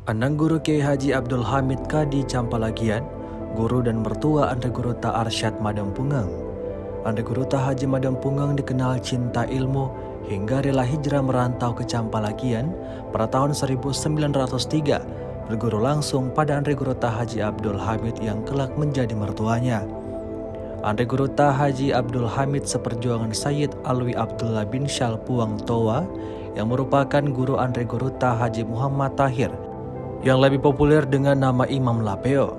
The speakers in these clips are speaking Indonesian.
Anang Guru Kiai Haji Abdul Hamid Kadi Campalagian, guru dan mertua Ande Guru Ta Arsyad Madempungeng. Ande Guru Ta Haji Madempungeng dikenal cinta ilmu hingga rela hijrah merantau ke Campalagian pada tahun 1903, berguru langsung pada Ande Guru Ta Haji Abdul Hamid yang kelak menjadi mertuanya. Ande Guru Ta Haji Abdul Hamid seperjuangan Sayyid Alwi Abdullah bin Syal Puang Towa yang merupakan guru Ande Guru Ta Haji Muhammad Tahir yang lebih populer dengan nama Imam Lapeo.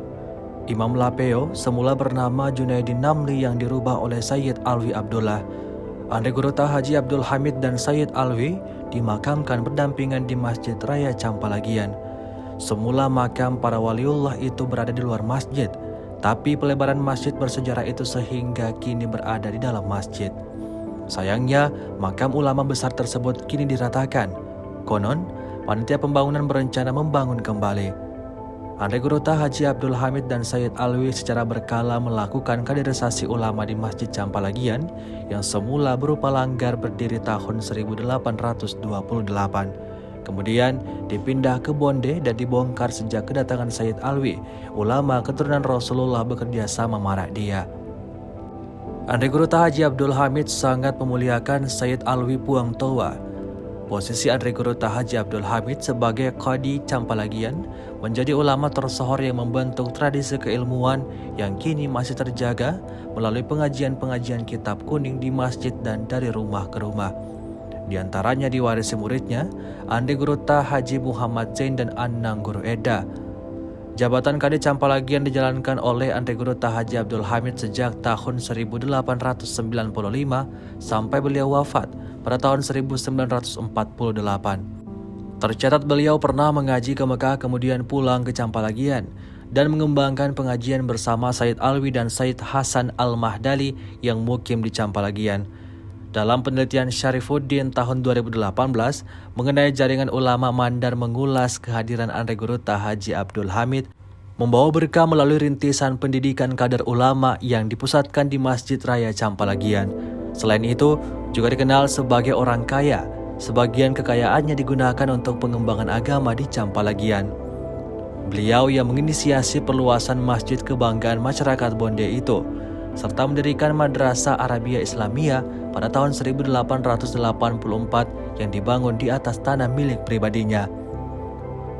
Imam Lapeo semula bernama Junaidi Namli yang dirubah oleh Sayyid Alwi Abdullah. Ande Guru Ta Haji Abdul Hamid dan Sayyid Alwi dimakamkan berdampingan di Masjid Raya Campalagian. Semula makam para waliullah itu berada di luar masjid, tapi pelebaran masjid bersejarah itu sehingga kini berada di dalam masjid. Sayangnya, makam ulama besar tersebut kini diratakan. Konon, panitia pembangunan berencana membangun kembali. Ande Guru Ta Haji Abdul Hamid dan Sayyid Alwi secara berkala melakukan kaderisasi ulama di Masjid Campalagian yang semula berupa langgar berdiri tahun 1828. Kemudian dipindah ke Bonde dan dibongkar sejak kedatangan Sayyid Alwi, ulama keturunan Rasulullah bekerja sama marak dia. Ande Guru Ta Haji Abdul Hamid sangat memuliakan Sayyid Alwi Puang Towa. Posisi Ande Guru Ta Haji Abdul Hamid sebagai Qadi Campalagian menjadi ulama tersohor yang membentuk tradisi keilmuan yang kini masih terjaga melalui pengajian-pengajian kitab kuning di masjid dan dari rumah ke rumah. Di antaranya diwarisi muridnya, Ande Guru Ta Haji Muhammad Zain dan Anang Guru Eda. Jabatan Qadi Campalagian dijalankan oleh Ande Guru Ta Haji Abdul Hamid sejak tahun 1895 sampai beliau wafat pada tahun 1948. Tercatat beliau pernah mengaji ke Mekah kemudian pulang ke Campalagian dan mengembangkan pengajian bersama Sayyid Alwi dan Sayyid Hasan Al-Mahdali yang mukim di Campalagian. Dalam penelitian Syarifuddin tahun 2018 mengenai jaringan ulama Mandar mengulas kehadiran Ande Guru Ta Haji Abdul Hamid membawa berkah melalui rintisan pendidikan kader ulama yang dipusatkan di Masjid Raya Campalagian. Selain itu, juga dikenal sebagai orang kaya. Sebagian kekayaannya digunakan untuk pengembangan agama di Campalagian. Beliau yang menginisiasi perluasan masjid kebanggaan masyarakat Bonde itu, serta mendirikan Madrasah Arabia Islamiyah pada tahun 1884 yang dibangun di atas tanah milik pribadinya.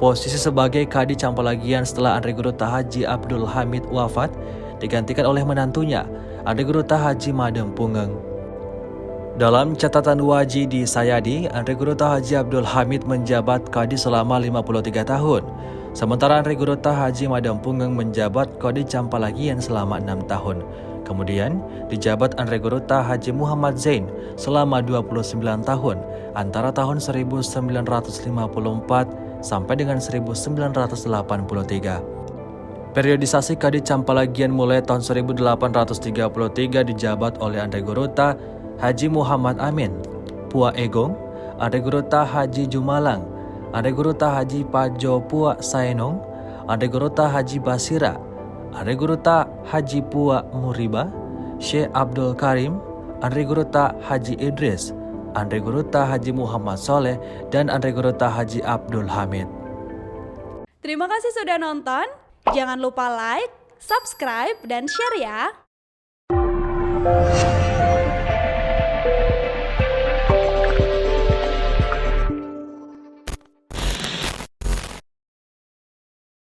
Posisi sebagai Qadi Campalagian setelah Ande Guru Ta Haji Abdul Hamid wafat digantikan oleh menantunya, Ande Guru Ta Haji Madempungeng. Dalam catatan Waji di Sayadi, Ande Guru Ta Haji Abdul Hamid menjabat Qadi selama 53 tahun. Sementara Ande Guru Ta Haji Madempungeng menjabat Qadi Campalagian selama 6 tahun. Kemudian dijabat Ande Guru Ta Haji Muhammad Zain selama 29 tahun antara tahun 1954 sampai dengan 1983. Periodisasi Qadi Campalagian mulai tahun 1833 dijabat oleh Ande Guru Ta Haji Muhammad Amin, Pua Egong, Ande Guru Ta Haji Jumalang, Ande Guru Ta Haji Pajo Pua Saenong, Ande Guru Ta Haji Basira, Ande Guru Ta Haji Pua Muriba, Syekh Abdul Karim, Ande Guru Ta Haji Idris, Ande Guru Ta Haji Muhammad Soleh, dan Ande Guru Ta Haji Abdul Hamid. Terima kasih sudah nonton. Jangan lupa like, subscribe, dan share ya.